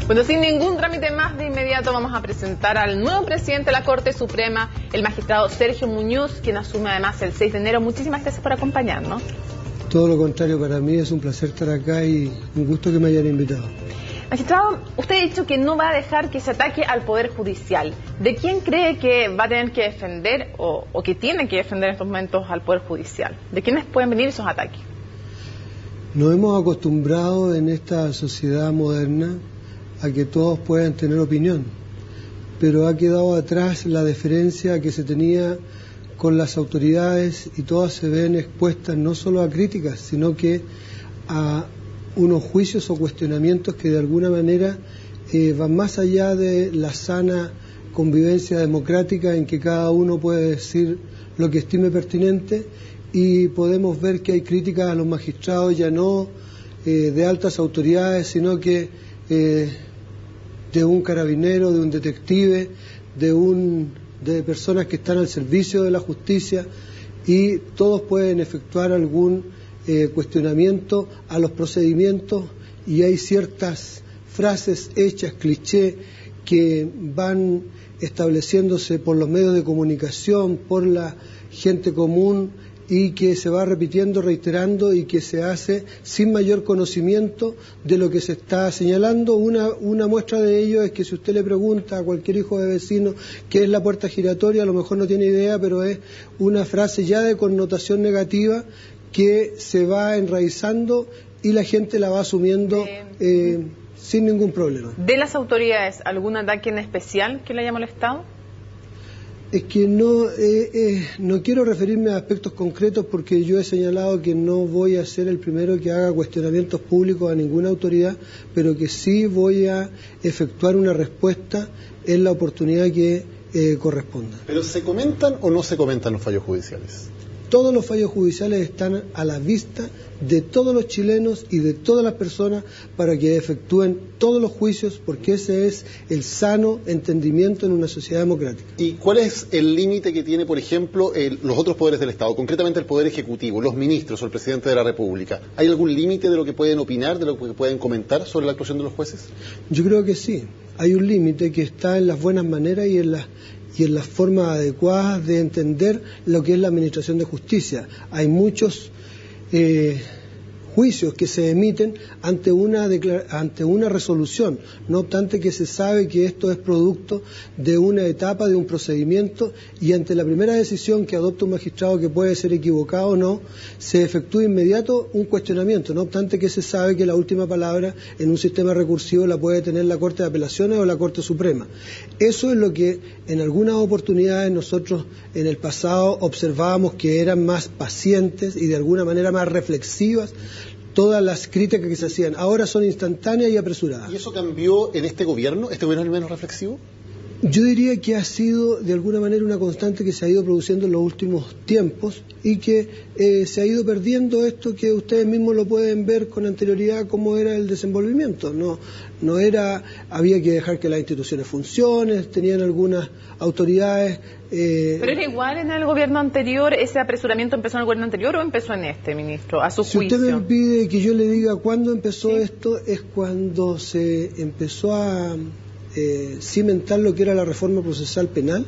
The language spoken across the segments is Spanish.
Bueno, sin ningún trámite más, de inmediato vamos a presentar al nuevo presidente de la Corte Suprema, el magistrado Sergio Muñoz, quien asume además el 6 de enero. Muchísimas gracias por acompañarnos. Todo lo contrario, para mí es un placer estar acá y un gusto que me hayan invitado. Magistrado, usted ha dicho que no va a dejar que se ataque al Poder Judicial. ¿De quién cree que va a tener que defender o que tiene que defender en estos momentos al Poder Judicial? ¿De quiénes pueden venir esos ataques? Nos hemos acostumbrado en esta sociedad moderna a que todos puedan tener opinión, pero ha quedado atrás la deferencia que se tenía con las autoridades y todas se ven expuestas no solo a críticas, sino que a unos juicios o cuestionamientos que de alguna manera van más allá de la sana convivencia democrática en que cada uno puede decir lo que estime pertinente, y podemos ver que hay críticas a los magistrados ya no de altas autoridades, sino que de un carabinero, de un detective, de personas que están al servicio de la justicia, y todos pueden efectuar algún cuestionamiento a los procedimientos, y hay ciertas frases hechas, cliché, que van estableciéndose por los medios de comunicación, por la gente común, y que se va repitiendo, reiterando, y que se hace sin mayor conocimiento de lo que se está señalando. Una muestra de ello es que si usted le pregunta a cualquier hijo de vecino qué es la puerta giratoria, a lo mejor no tiene idea, pero es una frase ya de connotación negativa que se va enraizando y la gente la va asumiendo sin ningún problema. ¿De las autoridades algún ataque en especial que le haya molestado? Es que no quiero referirme a aspectos concretos, porque yo he señalado que no voy a ser el primero que haga cuestionamientos públicos a ninguna autoridad, pero que sí voy a efectuar una respuesta en la oportunidad que corresponda. ¿Pero se comentan o no se comentan los fallos judiciales? Todos los fallos judiciales están a la vista de todos los chilenos y de todas las personas para que efectúen todos los juicios, porque ese es el sano entendimiento en una sociedad democrática. ¿Y cuál es el límite que tiene, por ejemplo, los otros poderes del Estado, concretamente el Poder Ejecutivo, los ministros o el Presidente de la República? ¿Hay algún límite de lo que pueden opinar, de lo que pueden comentar sobre la actuación de los jueces? Yo creo que sí. Hay un límite que está en las buenas maneras y en las formas adecuadas de entender lo que es la administración de justicia. Hay muchos juicios que se emiten ante una resolución, no obstante que se sabe que esto es producto de una etapa, de un procedimiento, y ante la primera decisión que adopta un magistrado, que puede ser equivocado o no, se efectúa inmediato un cuestionamiento, no obstante que se sabe que la última palabra en un sistema recursivo la puede tener la Corte de Apelaciones o la Corte Suprema. Eso es lo que en algunas oportunidades nosotros en el pasado observábamos, que eran más pacientes y de alguna manera más reflexivas todas las críticas que se hacían. Ahora son instantáneas y apresuradas. ¿Y eso cambió en este gobierno? ¿Este gobierno es el menos reflexivo? Yo diría que ha sido de alguna manera una constante que se ha ido produciendo en los últimos tiempos, y que se ha ido perdiendo esto que ustedes mismos lo pueden ver con anterioridad, cómo era el desenvolvimiento. No era, había que dejar que las instituciones funcionen, tenían algunas autoridades. ¿Pero era igual en el gobierno anterior? ¿Ese apresuramiento empezó en el gobierno anterior o empezó en este, ministro, a su juicio? Si usted me pide que yo le diga cuándo empezó esto, es cuando se empezó a cimentar lo que era la reforma procesal penal,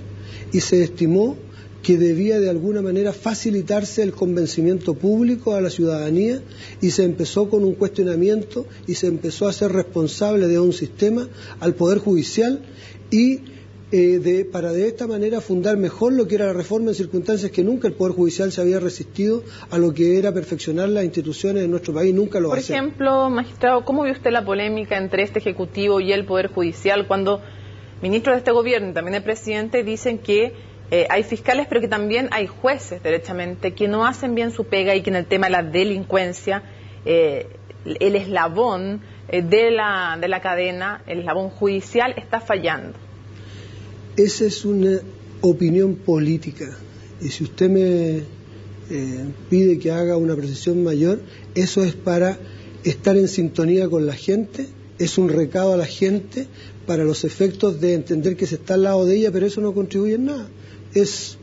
y se estimó que debía de alguna manera facilitarse el convencimiento público a la ciudadanía, y se empezó con un cuestionamiento y se empezó a ser responsable de un sistema al Poder Judicial, y para de esta manera fundar mejor lo que era la reforma, en circunstancias que nunca el Poder Judicial se había resistido a lo que era perfeccionar las instituciones de nuestro país, nunca lo va a hacer. Por ejemplo, magistrado, ¿cómo vio usted la polémica entre este Ejecutivo y el Poder Judicial cuando ministros de este gobierno y también el presidente dicen que hay fiscales, pero que también hay jueces, derechamente, que no hacen bien su pega, y que en el tema de la delincuencia el eslabón de la cadena, el eslabón judicial, está fallando? Esa es una opinión política, y si usted me pide que haga una precisión mayor, eso es para estar en sintonía con la gente, es un recado a la gente para los efectos de entender que se está al lado de ella, pero eso no contribuye en nada. Es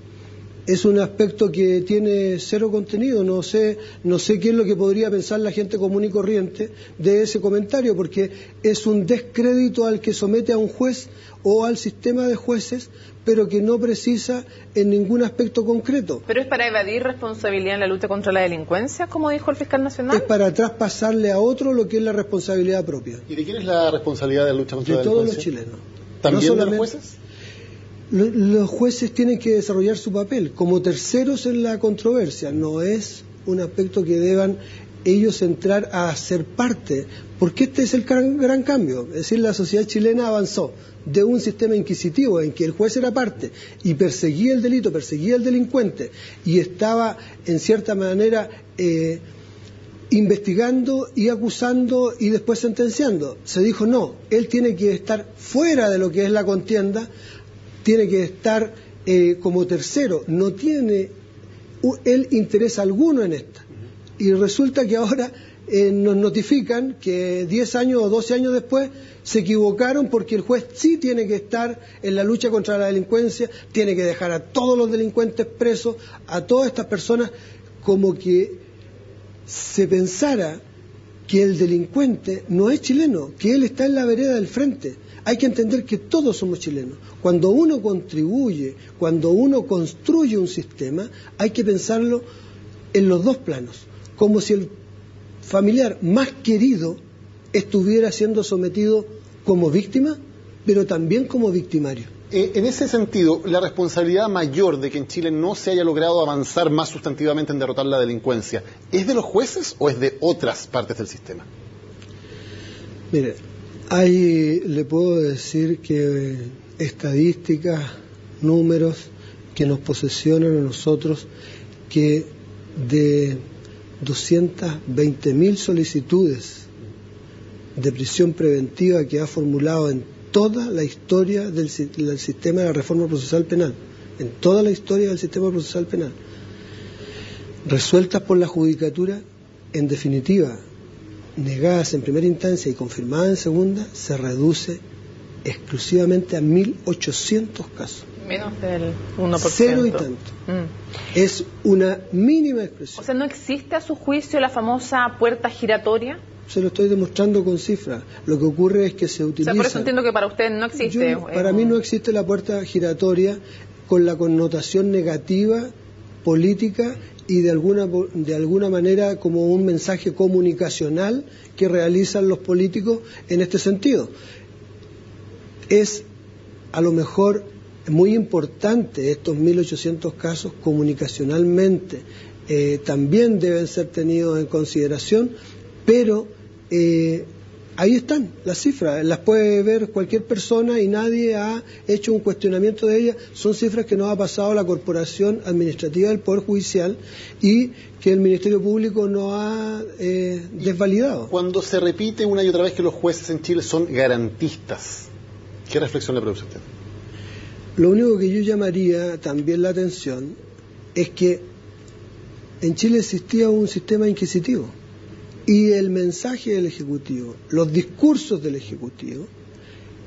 es un aspecto que tiene cero contenido. No sé qué es lo que podría pensar la gente común y corriente de ese comentario, porque es un descrédito al que somete a un juez o al sistema de jueces, pero que no precisa en ningún aspecto concreto. ¿Pero es para evadir responsabilidad en la lucha contra la delincuencia, como dijo el fiscal nacional? Es para traspasarle a otro lo que es la responsabilidad propia. ¿Y de quién es la responsabilidad de la lucha contra la delincuencia? De todos los chilenos. ¿También de los jueces? Los jueces tienen que desarrollar su papel como terceros en la controversia. No es un aspecto que deban ellos entrar a ser parte, porque este es el gran cambio. Es decir, la sociedad chilena avanzó de un sistema inquisitivo en que el juez era parte y perseguía el delito, perseguía el delincuente y estaba en cierta manera investigando y acusando y después sentenciando. Se dijo no, él tiene que estar fuera de lo que es la contienda, tiene que estar como tercero, no tiene él interés alguno en esta. Y resulta que ahora nos notifican que 10 años o 12 años después se equivocaron, porque el juez sí tiene que estar en la lucha contra la delincuencia, tiene que dejar a todos los delincuentes presos, a todas estas personas, como que se pensara que el delincuente no es chileno, que él está en la vereda del frente. Hay que entender que todos somos chilenos. Cuando uno contribuye, cuando uno construye un sistema, hay que pensarlo en los dos planos, como si el familiar más querido estuviera siendo sometido como víctima, pero también como victimario. En ese sentido, la responsabilidad mayor de que en Chile no se haya logrado avanzar más sustantivamente en derrotar la delincuencia, ¿es de los jueces o es de otras partes del sistema? Mire, le puedo decir que estadísticas, números que nos posesionan a nosotros, que de 220.000 solicitudes de prisión preventiva que ha formulado en toda la historia del sistema de la reforma procesal penal, en toda la historia del sistema procesal penal, resueltas por la judicatura, en definitiva, negadas en primera instancia y confirmadas en segunda, se reduce exclusivamente a 1.800 casos. Menos del 1%. Cero y tanto. Es una mínima expresión. O sea, ¿no existe a su juicio la famosa puerta giratoria? Se lo estoy demostrando con cifras. Lo que ocurre es que se utiliza... O sea, por eso entiendo que para usted no existe. Para mí no existe la puerta giratoria con la connotación negativa, política y de alguna manera como un mensaje comunicacional que realizan los políticos en este sentido. Es a lo mejor muy importante estos 1.800 casos comunicacionalmente, también deben ser tenidos en consideración, pero ahí están las cifras, las puede ver cualquier persona y nadie ha hecho un cuestionamiento de ellas. Son cifras que nos ha pasado la Corporación Administrativa del Poder Judicial y que el Ministerio Público no ha desvalidado. Cuando se repite una y otra vez que los jueces en Chile son garantistas, ¿qué reflexión le produce a usted? Lo único que yo llamaría también la atención es que en Chile existía un sistema inquisitivo y el mensaje del Ejecutivo, los discursos del Ejecutivo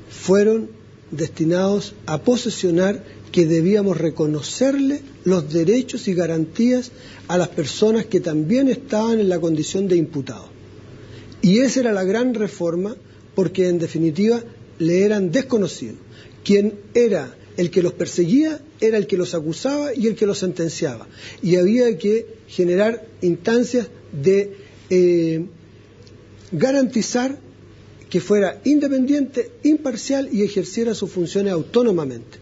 fueron destinados a posesionar que debíamos reconocerle los derechos y garantías a las personas que también estaban en la condición de imputados. Y esa era la gran reforma, porque en definitiva le eran desconocidos. Quien era el que los perseguía era el que los acusaba y el que los sentenciaba. Y había que generar instancias de garantizar que fuera independiente, imparcial y ejerciera sus funciones autónomamente.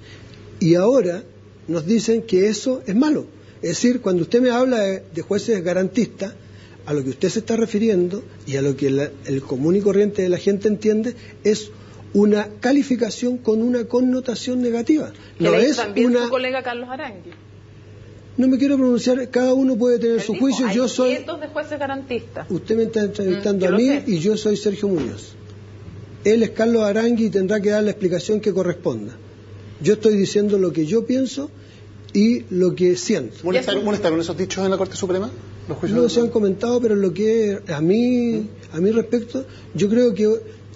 Y ahora nos dicen que eso es malo. Es decir, cuando usted me habla de jueces garantistas, a lo que usted se está refiriendo y a lo que el común y corriente de la gente entiende es una calificación con una connotación negativa. No es también su colega Carlos Arangui. No me quiero pronunciar, cada uno puede tener su juicio. Hay yo soy cientos de jueces garantistas. Usted me está entrevistando a mí y yo soy Sergio Muñoz. Él es Carlos Arangui y tendrá que dar la explicación que corresponda. Yo estoy diciendo lo que yo pienso y lo que siento. ¿Molestaron esos dichos en la Corte Suprema? No se han comentado, pero lo que a mí respecto, yo creo que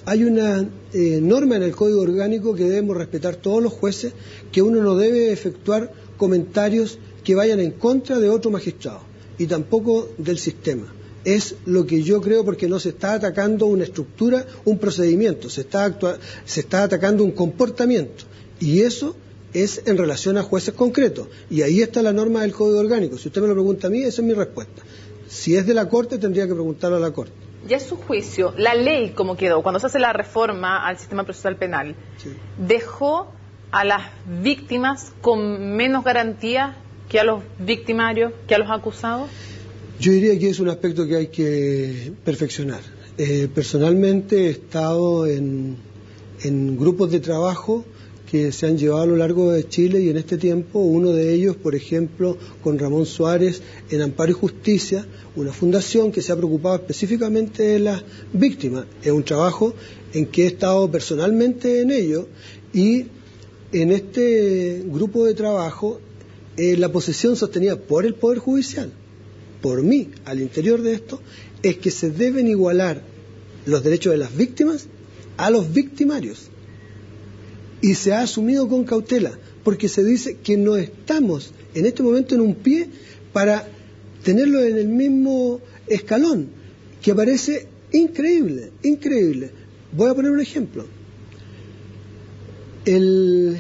hay una norma en el Código Orgánico que debemos respetar todos los jueces, que uno no debe efectuar comentarios que vayan en contra de otro magistrado y tampoco del sistema. Es lo que yo creo, porque no se está atacando una estructura, un procedimiento, se está atacando un comportamiento, y eso es en relación a jueces concretos, y ahí está la norma del Código Orgánico. Si usted me lo pregunta a mí, esa es mi respuesta. Si es de la Corte, tendría que preguntarlo a la Corte. Ya es su juicio, la ley como quedó, cuando se hace la reforma al sistema procesal penal, sí, ¿dejó a las víctimas con menos garantía que a los victimarios, que a los acusados? Yo diría que es un aspecto que hay que perfeccionar. Personalmente he estado en grupos de trabajo que se han llevado a lo largo de Chile, y en este tiempo uno de ellos, por ejemplo, con Ramón Suárez en Amparo y Justicia, una fundación que se ha preocupado específicamente de las víctimas. Es un trabajo en que he estado personalmente en ello, y en este grupo de trabajo la posición sostenida por el Poder Judicial, por mí, al interior de esto, es que se deben igualar los derechos de las víctimas a los victimarios. Y se ha asumido con cautela, porque se dice que no estamos en este momento en un pie para tenerlo en el mismo escalón, que parece increíble, increíble. Voy a poner un ejemplo. El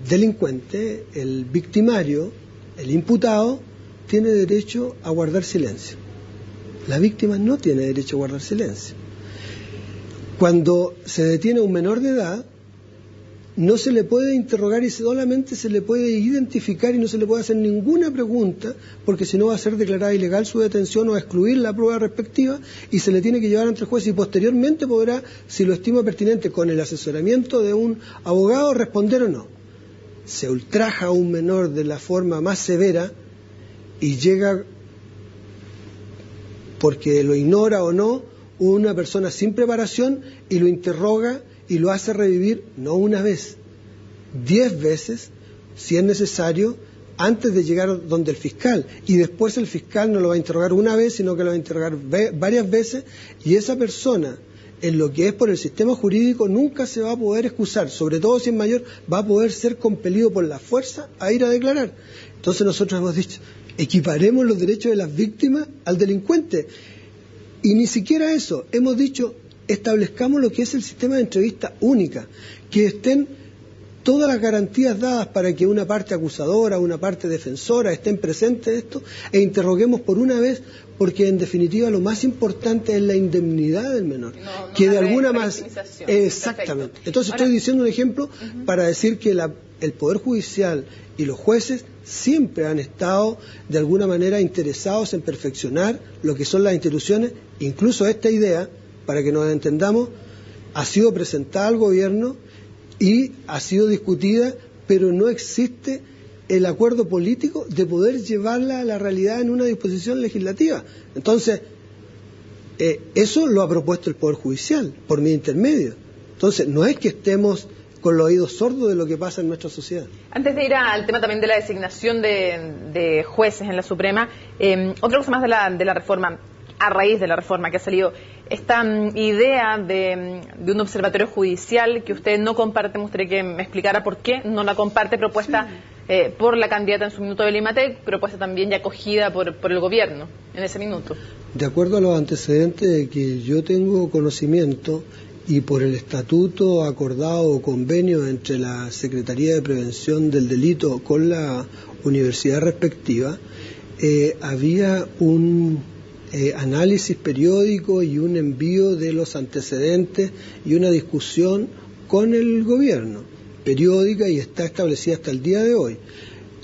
delincuente, el victimario, el imputado, tiene derecho a guardar silencio. La víctima no tiene derecho a guardar silencio. Cuando se detiene a un menor de edad, no se le puede interrogar y solamente se le puede identificar, y no se le puede hacer ninguna pregunta, porque si no va a ser declarada ilegal su detención o a excluir la prueba respectiva, y se le tiene que llevar ante el juez, y posteriormente podrá, si lo estima pertinente, con el asesoramiento de un abogado, responder o no. Se ultraja a un menor de la forma más severa y llega, porque lo ignora o no, una persona sin preparación, y lo interroga y lo hace revivir no una vez, 10 veces, si es necesario, antes de llegar donde el fiscal. Y después el fiscal no lo va a interrogar una vez, sino que lo va a interrogar varias veces, y esa persona, en lo que es por el sistema jurídico, nunca se va a poder excusar, sobre todo si es mayor, va a poder ser compelido por la fuerza a ir a declarar. Entonces nosotros hemos dicho, equiparemos los derechos de las víctimas al delincuente. Y ni siquiera eso, hemos dicho, establezcamos lo que es el sistema de entrevista única, que estén todas las garantías dadas para que una parte acusadora, una parte defensora estén presentes en esto, e interroguemos por una vez, porque en definitiva lo más importante es la indemnidad del menor, no que de alguna más exactamente. Perfecto. Entonces ahora, estoy diciendo un ejemplo para decir que el Poder Judicial y los jueces siempre han estado de alguna manera interesados en perfeccionar lo que son las instituciones. Incluso esta idea, para que nos entendamos, ha sido presentada al gobierno y ha sido discutida, pero no existe el acuerdo político de poder llevarla a la realidad en una disposición legislativa. Entonces, eso lo ha propuesto el Poder Judicial, por mi intermedio. Entonces, no es que estemos con los oídos sordos de lo que pasa en nuestra sociedad. Antes de ir al tema también de la designación de jueces en la Suprema, otra cosa más de la reforma, a raíz de la reforma que ha salido, esta idea de un observatorio judicial que usted no comparte, me gustaría que me explicara por qué no la comparte, propuesta por la candidata en su minuto de Limatec, propuesta también ya acogida por el gobierno en ese minuto. De acuerdo a los antecedentes de que yo tengo conocimiento, y por el estatuto acordado o convenio entre la Secretaría de Prevención del Delito con la universidad respectiva, había un análisis periódico y un envío de los antecedentes y una discusión con el gobierno, periódica, y está establecida hasta el día de hoy.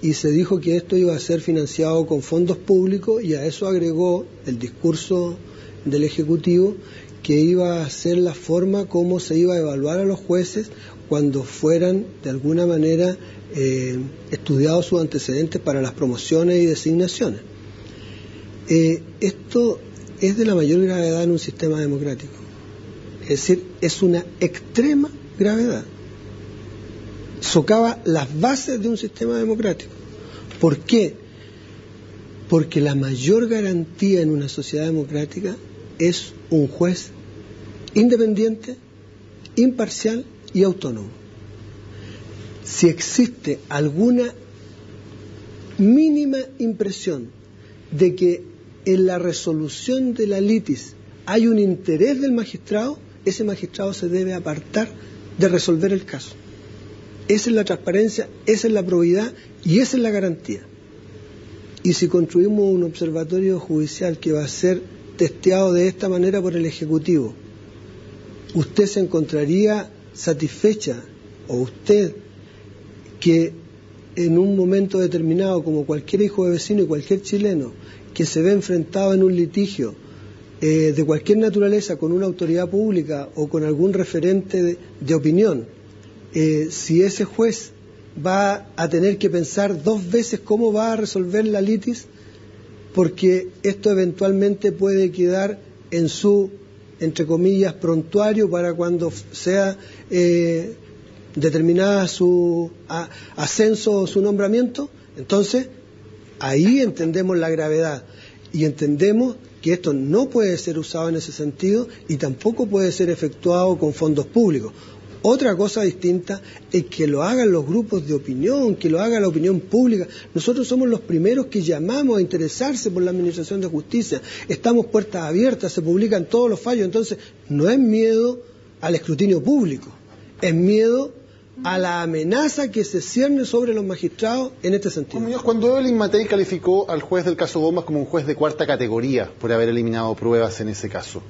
Y se dijo que esto iba a ser financiado con fondos públicos, y a eso agregó el discurso del Ejecutivo, que iba a ser la forma como se iba a evaluar a los jueces cuando fueran, de alguna manera, estudiados sus antecedentes para las promociones y designaciones. Esto es de la mayor gravedad en un sistema democrático. Es decir, es una extrema gravedad. Socava las bases de un sistema democrático. ¿Por qué? Porque la mayor garantía en una sociedad democrática es un juez independiente, imparcial y autónomo. Si existe alguna mínima impresión de que en la resolución de la litis hay un interés del magistrado, ese magistrado se debe apartar de resolver el caso. Esa es la transparencia, esa es la probidad y esa es la garantía. Y si construimos un observatorio judicial que va a ser testeado de esta manera por el Ejecutivo, usted se encontraría satisfecha, o usted, que en un momento determinado, como cualquier hijo de vecino y cualquier chileno que se ve enfrentado en un litigio de cualquier naturaleza con una autoridad pública o con algún referente de opinión, si ese juez va a tener que pensar 2 veces cómo va a resolver la litis, porque esto eventualmente puede quedar en su, entre comillas, prontuario para cuando sea determinada su ascenso o su nombramiento. Entonces, ahí entendemos la gravedad y entendemos que esto no puede ser usado en ese sentido y tampoco puede ser efectuado con fondos públicos. Otra cosa distinta es que lo hagan los grupos de opinión, que lo haga la opinión pública. Nosotros somos los primeros que llamamos a interesarse por la administración de justicia. Estamos puertas abiertas, se publican todos los fallos. Entonces, no es miedo al escrutinio público, es miedo a la amenaza que se cierne sobre los magistrados en este sentido. Muñoz, cuando Evelyn Matei calificó al juez del caso Bombas como un juez de 4ª categoría por haber eliminado pruebas en ese caso,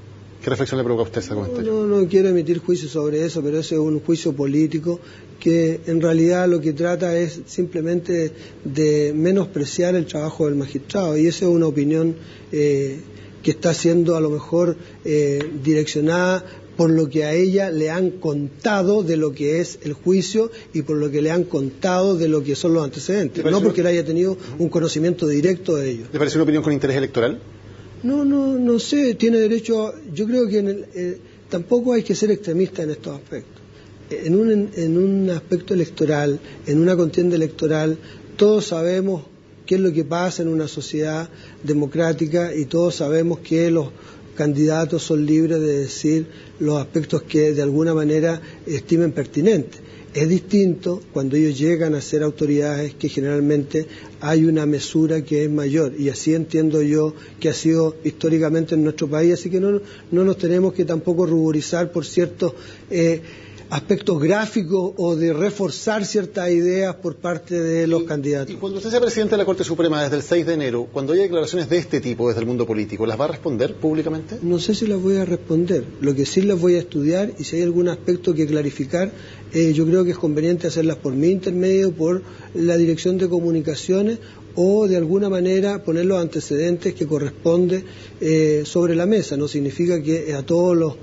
¿qué reflexión le provoca a usted ese comentario? No quiero emitir juicio sobre eso, pero ese es un juicio político que en realidad lo que trata es simplemente de menospreciar el trabajo del magistrado, y esa es una opinión que está siendo a lo mejor direccionada por lo que a ella le han contado de lo que es el juicio y por lo que le han contado de lo que son los antecedentes, no porque le haya tenido un conocimiento directo de ellos. ¿Le parece una opinión con interés electoral? No sé, tiene derecho. Yo creo que tampoco hay que ser extremista en estos aspectos. En un aspecto electoral, en una contienda electoral, todos sabemos qué es lo que pasa en una sociedad democrática y todos sabemos que los candidatos son libres de decir los aspectos que de alguna manera estimen pertinentes. Es distinto cuando ellos llegan a ser autoridades, que generalmente hay una mesura que es mayor, y así entiendo yo que ha sido históricamente en nuestro país, así que no nos tenemos que tampoco ruborizar por ciertos aspectos gráficos o de reforzar ciertas ideas por parte de los candidatos. Y cuando usted sea presidente de la Corte Suprema desde el 6 de enero, cuando haya declaraciones de este tipo desde el mundo político, ¿las va a responder públicamente? No sé si las voy a responder, lo que sí las voy a estudiar, y si hay algún aspecto que clarificar, yo creo que es conveniente hacerlas por mi intermedio, por la Dirección de Comunicaciones, o de alguna manera poner los antecedentes que corresponde sobre la mesa. No significa que a todos los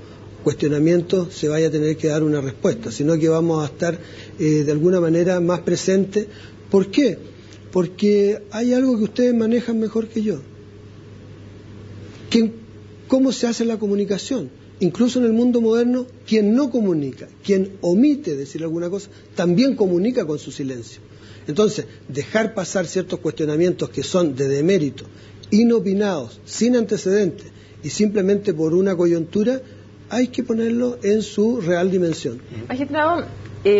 cuestionamientos se vaya a tener que dar una respuesta, sino que vamos a estar de alguna manera más presentes. ¿Por qué? Porque hay algo que ustedes manejan mejor que yo. ¿Cómo se hace la comunicación? Incluso en el mundo moderno, quien no comunica, quien omite decir alguna cosa, también comunica con su silencio. Entonces, dejar pasar ciertos cuestionamientos que son de demérito, inopinados, sin antecedentes y simplemente por una coyuntura, hay que ponerlo en su real dimensión. Magistrado,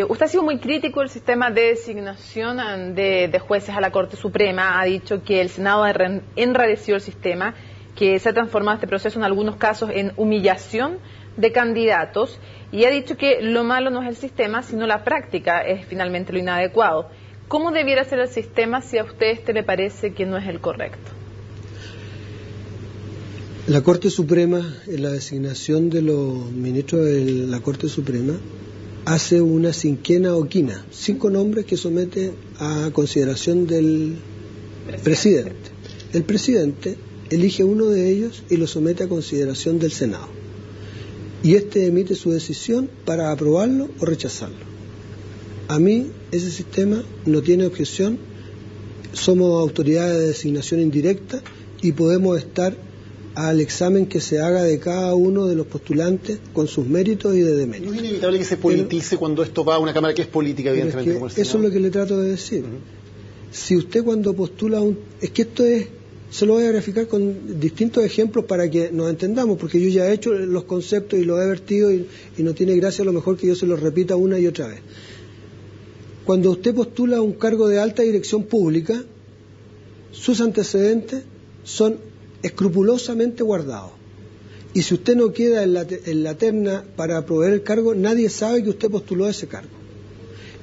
usted ha sido muy crítico del sistema de designación de jueces a la Corte Suprema. Ha dicho que el Senado ha enrareció el sistema, que se ha transformado este proceso en algunos casos en humillación de candidatos, y ha dicho que lo malo no es el sistema, sino la práctica es finalmente lo inadecuado. ¿Cómo debiera ser el sistema si a usted le parece que no es el correcto? La Corte Suprema, en la designación de los ministros de la Corte Suprema, hace una cinquena o quina, 5 nombres que somete a consideración del presidente. El presidente elige uno de ellos y lo somete a consideración del Senado. Y este emite su decisión para aprobarlo o rechazarlo. A mí ese sistema no tiene objeción, somos autoridades de designación indirecta y podemos estar al examen que se haga de cada uno de los postulantes con sus méritos y de deméritos. ¿No es inevitable que se politice cuando esto va a una Cámara que es política, evidentemente, como el Senado? Eso es lo que le trato de decir. Si usted cuando postula es que esto es, se lo voy a graficar con distintos ejemplos para que nos entendamos, porque yo ya he hecho los conceptos y los he vertido y no tiene gracia a lo mejor que yo se los repita una y otra vez. Cuando usted postula un cargo de alta dirección pública, sus antecedentes son escrupulosamente guardados. Y si usted no queda en la terna para proveer el cargo, nadie sabe que usted postuló a ese cargo.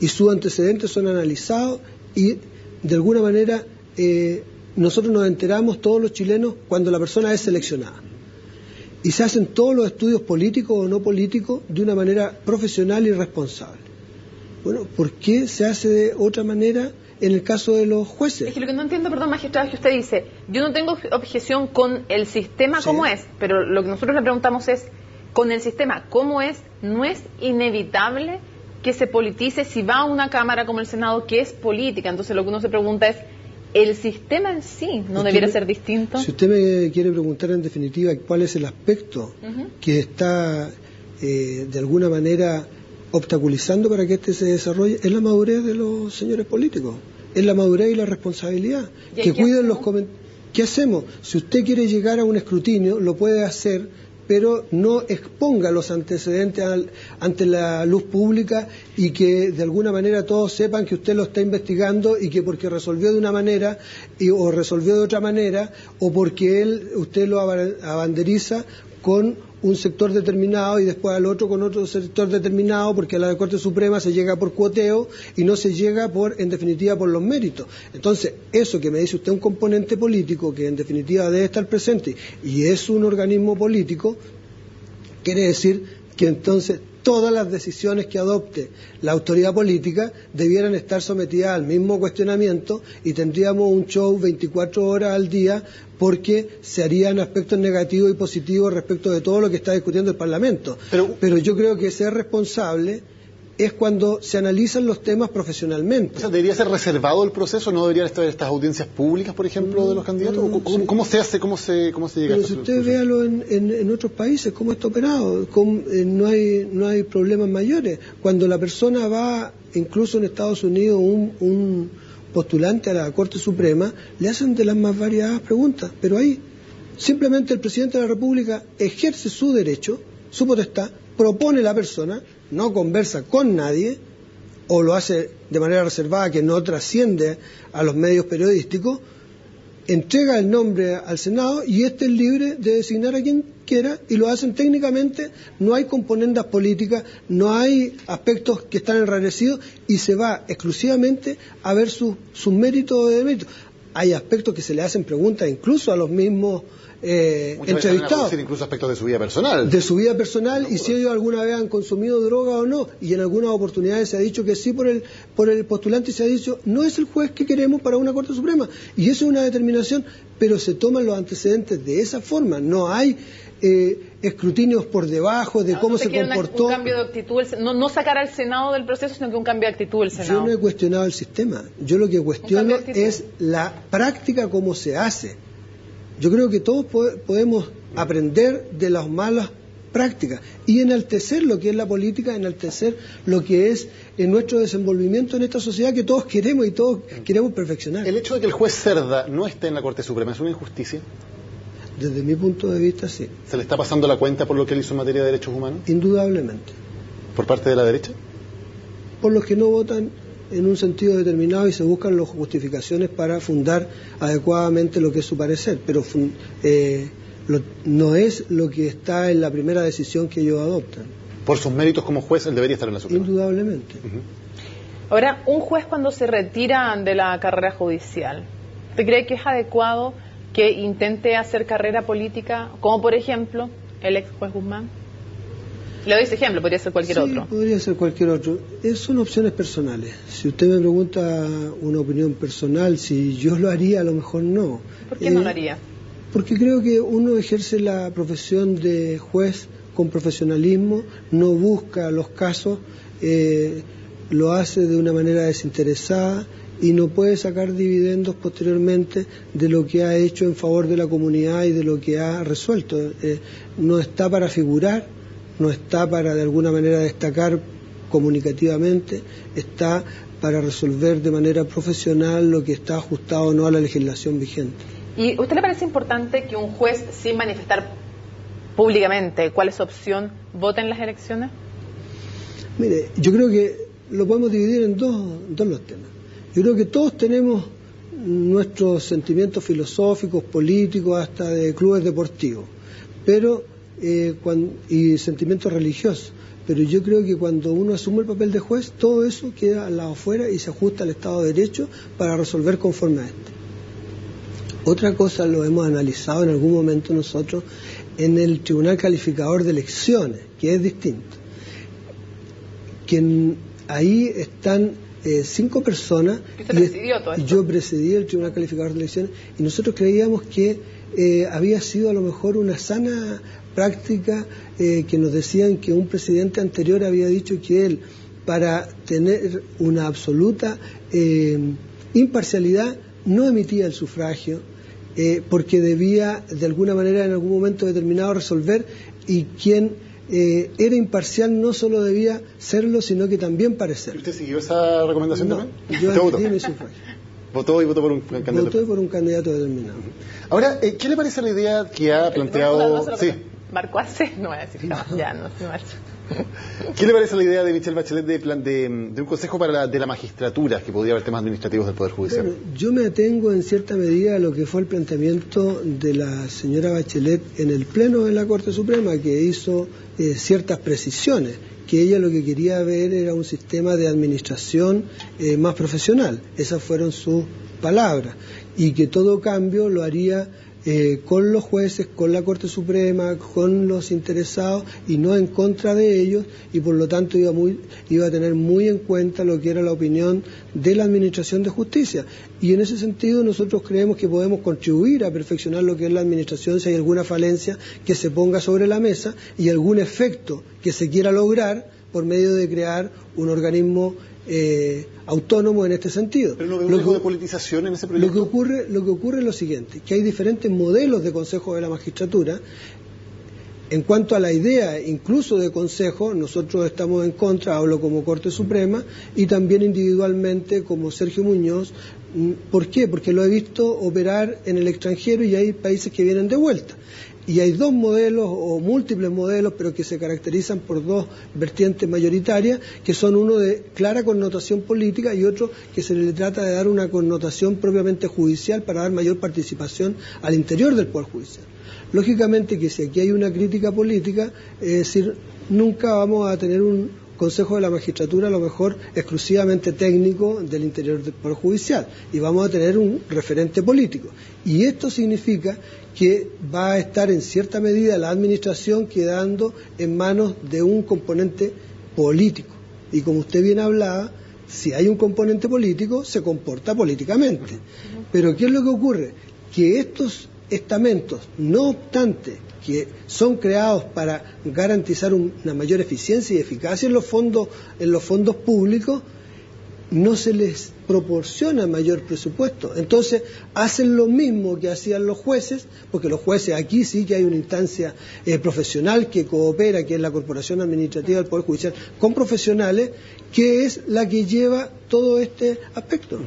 Y sus antecedentes son analizados y, de alguna manera, nosotros nos enteramos, todos los chilenos, cuando la persona es seleccionada. Y se hacen todos los estudios políticos o no políticos de una manera profesional y responsable. Bueno, ¿por qué se hace de otra manera en el caso de los jueces? Es que lo que no entiendo, perdón, magistrado, es que usted dice, yo no tengo objeción con el sistema como es, pero lo que nosotros le preguntamos es, con el sistema como es, ¿no es inevitable que se politice si va a una Cámara como el Senado que es política? Entonces lo que uno se pregunta es, ¿el sistema en sí no debiera ser distinto? Si usted me quiere preguntar en definitiva cuál es el aspecto que está de alguna manera obstaculizando para que este se desarrolle, es la madurez de los señores políticos, es la madurez y la responsabilidad. Que cuiden los comentarios. ¿Qué hacemos? Si usted quiere llegar a un escrutinio, lo puede hacer, pero no exponga los antecedentes ante la luz pública y que de alguna manera todos sepan que usted lo está investigando y que porque resolvió de una manera o resolvió de otra manera o porque usted lo abanderiza con un sector determinado y después al otro con otro sector determinado, porque a la Corte Suprema se llega por cuoteo y no se llega en definitiva por los méritos. Entonces, eso que me dice usted, un componente político que en definitiva debe estar presente y es un organismo político, quiere decir que entonces todas las decisiones que adopte la autoridad política debieran estar sometidas al mismo cuestionamiento y tendríamos un show 24 horas al día, porque se harían aspectos negativos y positivos respecto de todo lo que está discutiendo el Parlamento. Pero yo creo que ser responsable es cuando se analizan los temas profesionalmente. O sea, ¿debería ser reservado el proceso? ¿No deberían estar estas audiencias públicas, por ejemplo, de los candidatos? ¿Cómo se hace? ¿Cómo se llega a eso? Si usted véalo en otros países, cómo está operado, no hay problemas mayores. Cuando la persona va, incluso en Estados Unidos, un postulante a la Corte Suprema, le hacen de las más variadas preguntas, pero ahí simplemente el presidente de la República ejerce su derecho, su potestad, propone la persona, no conversa con nadie, o lo hace de manera reservada que no trasciende a los medios periodísticos, entrega el nombre al Senado y este es libre de designar a quien quiera y lo hacen técnicamente, no hay componendas políticas, no hay aspectos que están enrarecidos y se va exclusivamente a ver sus méritos o deméritos. Hay aspectos que se le hacen preguntas incluso a los mismos entrevistados. Incluso aspectos de su vida personal. De su vida personal y si ellos alguna vez han consumido droga o no. Y en algunas oportunidades se ha dicho que sí por el postulante y se ha dicho no es el juez que queremos para una Corte Suprema. Y eso es una determinación, pero se toman los antecedentes de esa forma. No hay escrutinios por debajo de cómo se comportó. Un cambio de actitud, no sacar al Senado del proceso, sino que un cambio de actitud del Senado. Yo no he cuestionado el sistema. Yo lo que cuestiono es la práctica como se hace. Yo creo que todos podemos aprender de las malas prácticas y enaltecer lo que es la política, enaltecer lo que es nuestro desenvolvimiento en esta sociedad que todos queremos y todos queremos perfeccionar. ¿El hecho de que el juez Cerda no esté en la Corte Suprema es una injusticia? Desde mi punto de vista, sí. ¿Se le está pasando la cuenta por lo que él hizo en materia de derechos humanos? Indudablemente. ¿Por parte de la derecha? Por los que no votan en un sentido determinado y se buscan las justificaciones para fundar adecuadamente lo que es su parecer, pero no es lo que está en la primera decisión que ellos adoptan. Por sus méritos como juez, él debería estar en la Suprema. Indudablemente. Ahora, un juez cuando se retira de la carrera judicial, ¿usted cree que es adecuado que intente hacer carrera política, como por ejemplo el ex juez Guzmán? Le doy ese ejemplo, podría ser cualquier otro. Podría ser cualquier otro. Son opciones personales. Si usted me pregunta una opinión personal, si yo lo haría, a lo mejor no. ¿Por qué no lo haría? Porque creo que uno ejerce la profesión de juez con profesionalismo, no busca los casos, lo hace de una manera desinteresada y no puede sacar dividendos posteriormente de lo que ha hecho en favor de la comunidad y de lo que ha resuelto. No está para figurar, no está para de alguna manera destacar comunicativamente, está para resolver de manera profesional lo que está ajustado o no a la legislación vigente. ¿Y a usted le parece importante que un juez, sin manifestar públicamente cuál es su opción, vote en las elecciones? Mire, yo creo que lo podemos dividir en dos los temas. Yo creo que todos tenemos nuestros sentimientos filosóficos, políticos, hasta de clubes deportivos, pero y sentimientos religiosos. Pero yo creo que cuando uno asume el papel de juez, todo eso queda al lado afuera y se ajusta al Estado de Derecho para resolver conforme a este. Otra cosa lo hemos analizado en algún momento nosotros en el Tribunal Calificador de Elecciones, que es distinto. Ahí están 5 personas. Y yo presidí el Tribunal Calificador de Elecciones y nosotros creíamos que había sido a lo mejor una sana práctica que nos decían que un presidente anterior había dicho que él, para tener una absoluta imparcialidad, no emitía el sufragio porque debía de alguna manera en algún momento determinado resolver, y quien era imparcial no solo debía serlo, sino que también parecerlo. ¿Usted siguió esa recomendación también? Yo emití mi sufragio. Votó por un candidato. Voté por un candidato determinado. Ahora, ¿qué le parece la idea que ha planteado? Sí. Marco hace, no voy a decir jamás, ya no se marcha. ¿Qué le parece la idea de Michelle Bachelet de un consejo de la magistratura, que podría haber temas administrativos del Poder Judicial? Bueno, yo me atengo en cierta medida a lo que fue el planteamiento de la señora Bachelet en el Pleno de la Corte Suprema, que hizo ciertas precisiones, que ella lo que quería ver era un sistema de administración más profesional. Esas fueron sus palabras, y que todo cambio lo haría con los jueces, con la Corte Suprema, con los interesados y no en contra de ellos, y por lo tanto iba a tener muy en cuenta lo que era la opinión de la Administración de Justicia. Y en ese sentido nosotros creemos que podemos contribuir a perfeccionar lo que es la administración si hay alguna falencia que se ponga sobre la mesa y algún efecto que se quiera lograr por medio de crear un organismo autónomo en este sentido. ¿Pero no ve un riesgo de politización en ese proyecto? Lo que ocurre es lo siguiente, que hay diferentes modelos de consejo de la magistratura. En cuanto a la idea incluso de consejo, nosotros estamos en contra, hablo como Corte Suprema y también individualmente como Sergio Muñoz. ¿Por qué? Porque lo he visto operar en el extranjero y hay países que vienen de vuelta. Y hay 2 modelos o múltiples modelos, pero que se caracterizan por 2 vertientes mayoritarias, que son uno de clara connotación política y otro que se le trata de dar una connotación propiamente judicial para dar mayor participación al interior del Poder Judicial. Lógicamente que si aquí hay una crítica política, es decir, nunca vamos a tener un Consejo de la Magistratura a lo mejor exclusivamente técnico del interior del Poder Judicial, y vamos a tener un referente político. Y esto significa que va a estar en cierta medida la administración quedando en manos de un componente político. Y como usted bien hablaba, si hay un componente político, se comporta políticamente. Pero ¿qué es lo que ocurre? Que estos estamentos, no obstante que son creados para garantizar una mayor eficiencia y eficacia en los fondos públicos, no se les proporciona mayor presupuesto. Entonces hacen lo mismo que hacían los jueces, porque los jueces aquí sí que hay una instancia profesional que coopera, que es la Corporación Administrativa del Poder Judicial, con profesionales, que es la que lleva todo este aspecto.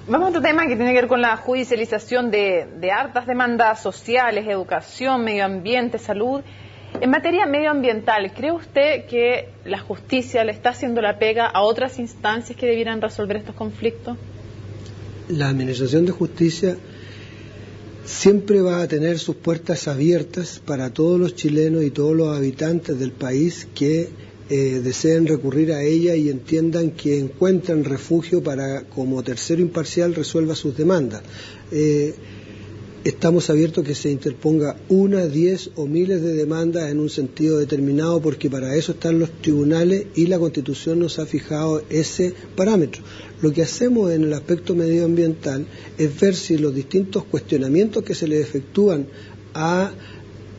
Vamos a otro tema que tiene que ver con la judicialización de hartas demandas sociales, educación, medio ambiente, salud. En materia medioambiental, ¿cree usted que la justicia le está haciendo la pega a otras instancias que debieran resolver estos conflictos? La Administración de Justicia siempre va a tener sus puertas abiertas para todos los chilenos y todos los habitantes del país que deseen recurrir a ella y entiendan que encuentran refugio para, como tercero imparcial, resuelva sus demandas. Estamos abiertos a que se interponga 1, 10 o miles de demandas en un sentido determinado, porque para eso están los tribunales y la Constitución nos ha fijado ese parámetro. Lo que hacemos en el aspecto medioambiental es ver si los distintos cuestionamientos que se le efectúan a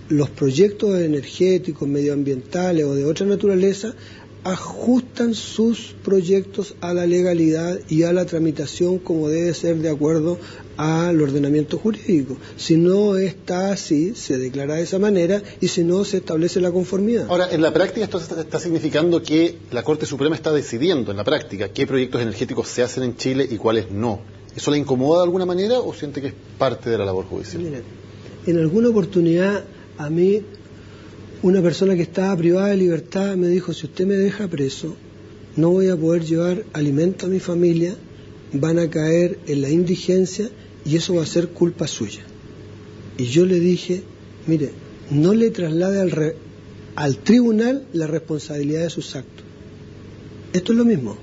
los proyectos energéticos, medioambientales o de otra naturaleza ajustan sus proyectos a la legalidad y a la tramitación como debe ser de acuerdo al ordenamiento jurídico. Si no está así, se declara de esa manera, y si no, se establece la conformidad. Ahora, en la práctica esto está significando que la Corte Suprema está decidiendo en la práctica qué proyectos energéticos se hacen en Chile y cuáles no. ¿Eso le incomoda de alguna manera o siente que es parte de la labor judicial? Miren, en alguna oportunidad a mí una persona que estaba privada de libertad me dijo: si usted me deja preso, no voy a poder llevar alimento a mi familia, van a caer en la indigencia y eso va a ser culpa suya. Y yo le dije, mire, no le traslade al tribunal la responsabilidad de sus actos. Esto es lo mismo.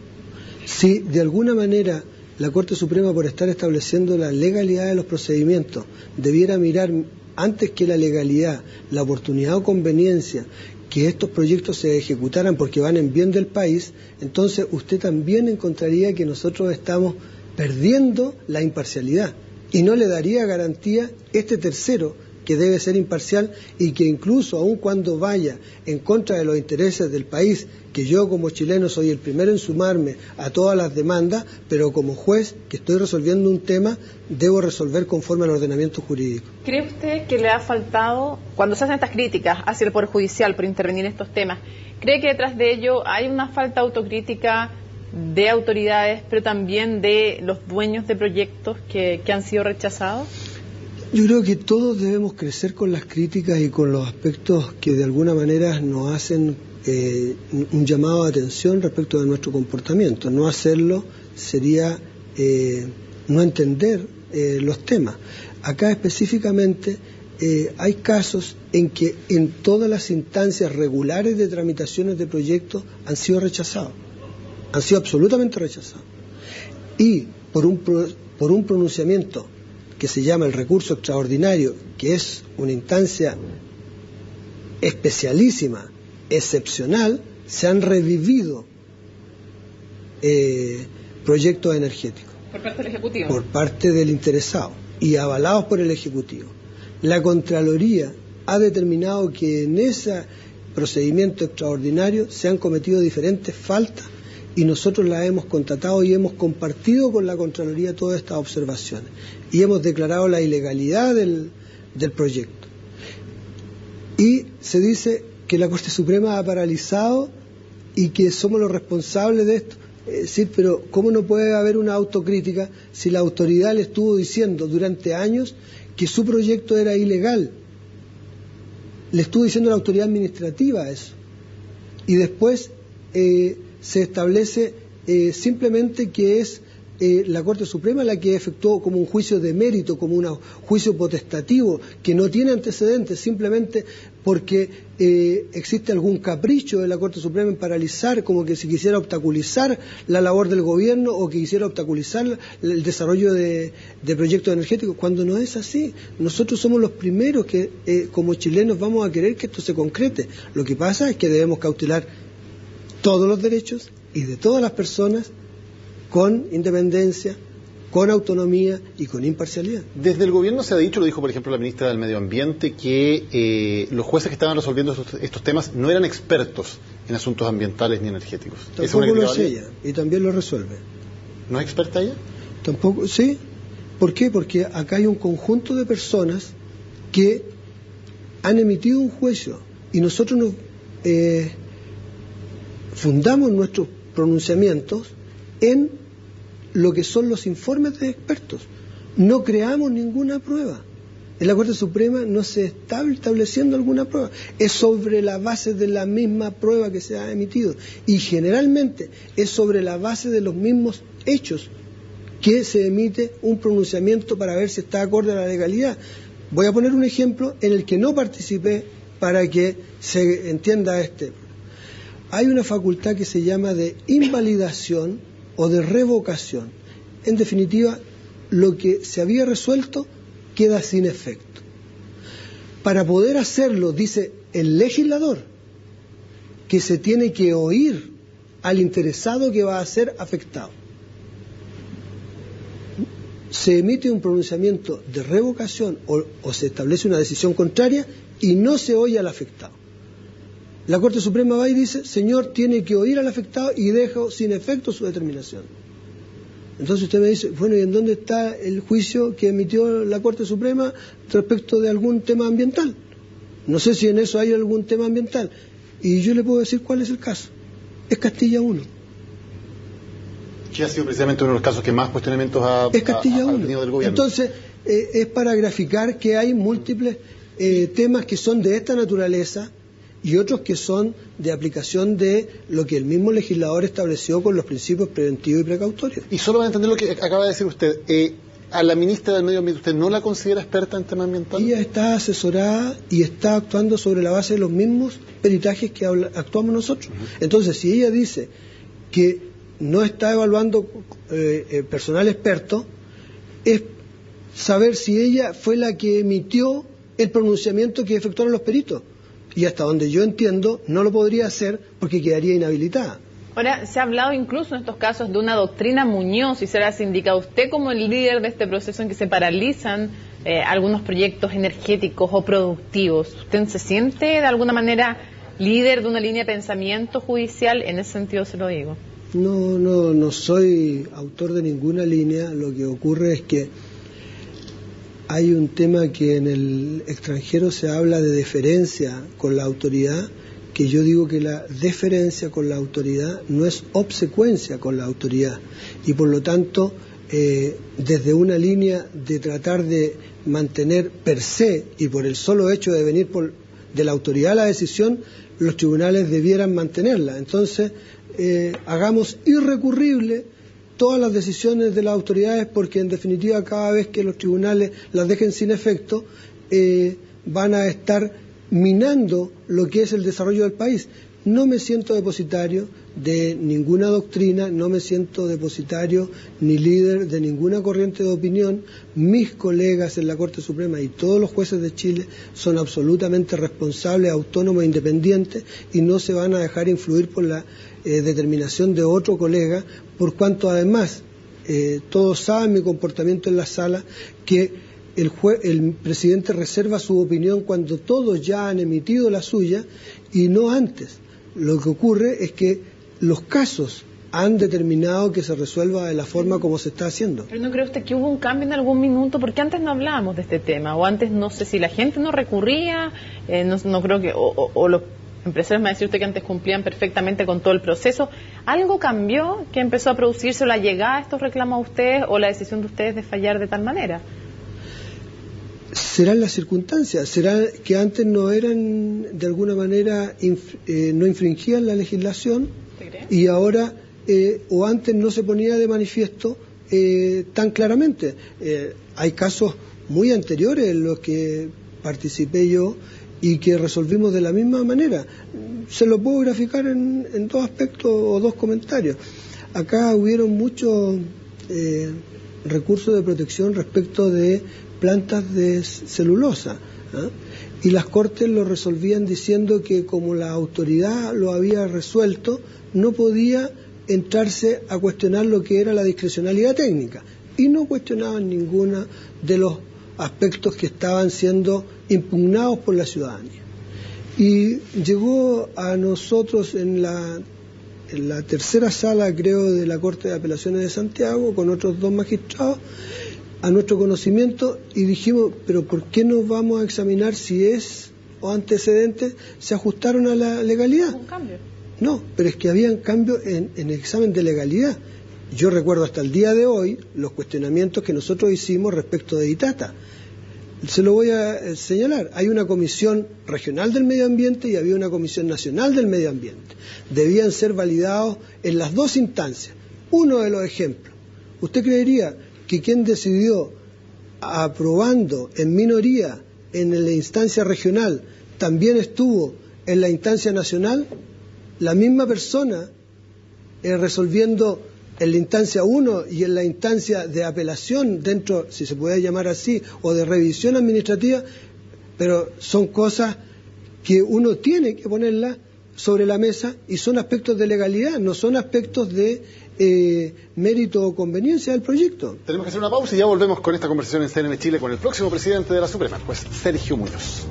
Si de alguna manera la Corte Suprema, por estar estableciendo la legalidad de los procedimientos, debiera mirar antes que la legalidad, la oportunidad o conveniencia que estos proyectos se ejecutaran porque van en bien del país, entonces usted también encontraría que nosotros estamos perdiendo la imparcialidad y no le daría garantía este tercero que debe ser imparcial y que incluso aun cuando vaya en contra de los intereses del país, que yo como chileno soy el primero en sumarme a todas las demandas, pero como juez que estoy resolviendo un tema, debo resolver conforme al ordenamiento jurídico. ¿Cree usted que le ha faltado, cuando se hacen estas críticas hacia el Poder Judicial por intervenir en estos temas, cree que detrás de ello hay una falta autocrítica de autoridades, pero también de los dueños de proyectos que han sido rechazados? Yo creo que todos debemos crecer con las críticas y con los aspectos que de alguna manera nos hacen un llamado de atención respecto de nuestro comportamiento. No hacerlo sería no entender los temas. Acá específicamente hay casos en que en todas las instancias regulares de tramitaciones de proyectos han sido rechazados, han sido absolutamente rechazados. Y por un pronunciamiento que se llama el recurso extraordinario, que es una instancia especialísima, excepcional, se han revivido proyectos energéticos. ¿Por parte del Ejecutivo? Por parte del interesado y avalados por el Ejecutivo. La Contraloría ha determinado que en ese procedimiento extraordinario se han cometido diferentes faltas y nosotros las hemos constatado y hemos compartido con la Contraloría todas estas observaciones y hemos declarado la ilegalidad del proyecto. Y se dice que la Corte Suprema ha paralizado y que somos los responsables de esto. Es decir, pero ¿cómo no puede haber una autocrítica si la autoridad le estuvo diciendo durante años que su proyecto era ilegal? Le estuvo diciendo a la autoridad administrativa eso. Y después se establece simplemente que es la Corte Suprema la que efectuó como un juicio de mérito, como un juicio potestativo, que no tiene antecedentes, simplemente porque existe algún capricho de la Corte Suprema en paralizar, como que si quisiera obstaculizar la labor del gobierno o que quisiera obstaculizar el desarrollo de proyectos energéticos, cuando no es así. Nosotros somos los primeros que como chilenos vamos a querer que esto se concrete. Lo que pasa es que debemos cautelar todos los derechos y de todas las personas con independencia, con autonomía y con imparcialidad. Desde el gobierno se ha dicho, lo dijo por ejemplo la ministra del Medio Ambiente, que los jueces que estaban resolviendo estos temas no eran expertos en asuntos ambientales ni energéticos. Tampoco lo es ella, y también lo resuelve. ¿No es experta ella? Tampoco, sí. ¿Por qué? Porque acá hay un conjunto de personas que han emitido un juicio y nosotros nos fundamos nuestros pronunciamientos en lo que son los informes de expertos. No creamos ninguna prueba. En la Corte Suprema no se está estableciendo alguna prueba. Es sobre la base de la misma prueba que se ha emitido. Y generalmente es sobre la base de los mismos hechos que se emite un pronunciamiento para ver si está acorde a la legalidad. Voy a poner un ejemplo en el que no participé para que se entienda este. Hay una facultad que se llama de invalidación o de revocación. En definitiva, lo que se había resuelto queda sin efecto. Para poder hacerlo, dice el legislador, que se tiene que oír al interesado que va a ser afectado. Se emite un pronunciamiento de revocación o se establece una decisión contraria y no se oye al afectado. La Corte Suprema va y dice, señor, tiene que oír al afectado y deja sin efecto su determinación. Entonces usted me dice, bueno, ¿y en dónde está el juicio que emitió la Corte Suprema respecto de algún tema ambiental? No sé si en eso hay algún tema ambiental. Y yo le puedo decir cuál es el caso. Es Castilla 1. Que ha sido precisamente uno de los casos que más cuestionamientos ha tenido del gobierno. Entonces, es para graficar que hay múltiples temas que son de esta naturaleza y otros que son de aplicación de lo que el mismo legislador estableció con los principios preventivos y precautorios. Y solo para entender lo que acaba de decir usted, a la ministra del Medio Ambiente, ¿usted no la considera experta en tema ambiental? Ella está asesorada y está actuando sobre la base de los mismos peritajes que actuamos nosotros. Entonces, si ella dice que no está evaluando personal experto, es saber si ella fue la que emitió el pronunciamiento que efectuaron los peritos. Y hasta donde yo entiendo, no lo podría hacer porque quedaría inhabilitada. Ahora, se ha hablado incluso en estos casos de una doctrina Muñoz, y se las indica usted como el líder de este proceso en que se paralizan algunos proyectos energéticos o productivos. ¿Usted se siente de alguna manera líder de una línea de pensamiento judicial? En ese sentido se lo digo. No soy autor de ninguna línea. Lo que ocurre es que hay un tema que en el extranjero se habla de deferencia con la autoridad, que yo digo que la deferencia con la autoridad no es obsecuencia con la autoridad, y por lo tanto desde una línea de tratar de mantener per se y por el solo hecho de venir de la autoridad la decisión, los tribunales debieran mantenerla. Entonces hagamos irrecurrible todas las decisiones de las autoridades, porque en definitiva cada vez que los tribunales las dejen sin efecto van a estar minando lo que es el desarrollo del país. No me siento depositario de ninguna doctrina, no me siento depositario ni líder de ninguna corriente de opinión. Mis colegas en la Corte Suprema y todos los jueces de Chile son absolutamente responsables, autónomos e independientes, y no se van a dejar influir por la determinación de otro colega, por cuanto además todos saben mi comportamiento en la sala, que el presidente reserva su opinión cuando todos ya han emitido la suya y no antes. Lo que ocurre es que los casos han determinado que se resuelva de la forma como se está haciendo. ¿Pero no cree usted que hubo un cambio en algún minuto? Porque antes no hablábamos de este tema, o antes no sé si la gente no recurría, no creo que, o los empresarios, me decía usted que antes cumplían perfectamente con todo el proceso. ¿Algo cambió que empezó a producirse la llegada de estos reclamos a ustedes o la decisión de ustedes de fallar de tal manera? Serán las circunstancias, será que antes no eran, de alguna manera, no infringían la legislación, y ahora, o antes no se ponía de manifiesto tan claramente. Hay casos muy anteriores en los que participé yo y que resolvimos de la misma manera. Se lo puedo graficar en dos aspectos o dos comentarios. Acá hubieron muchos recursos de protección respecto de plantas de celulosa, y las Cortes lo resolvían diciendo que como la autoridad lo había resuelto, no podía entrarse a cuestionar lo que era la discrecionalidad técnica, y no cuestionaban ninguno de los aspectos que estaban siendo impugnados por la ciudadanía. Y llegó a nosotros en la tercera sala, creo, de la Corte de Apelaciones de Santiago, con otros dos magistrados, a nuestro conocimiento, y dijimos, pero ¿por qué no vamos a examinar si es o antecedentes se ajustaron a la legalidad? ¿Un cambio? No, pero es que habían cambios en el examen de legalidad. Yo recuerdo hasta el día de hoy los cuestionamientos que nosotros hicimos respecto de Itata. Se lo voy a señalar. Hay una comisión regional del medio ambiente y había una comisión nacional del medio ambiente. Debían ser validados en las dos instancias. Uno de los ejemplos. ¿Usted creería que quien decidió aprobando en minoría en la instancia regional también estuvo en la instancia nacional? La misma persona resolviendo en la instancia 1 y en la instancia de apelación dentro, si se puede llamar así, o de revisión administrativa, pero son cosas que uno tiene que ponerlas sobre la mesa y son aspectos de legalidad, no son aspectos de mérito o conveniencia del proyecto. Tenemos que hacer una pausa y ya volvemos con esta conversación en CNN Chile con el próximo presidente de la Suprema, pues Sergio Muñoz.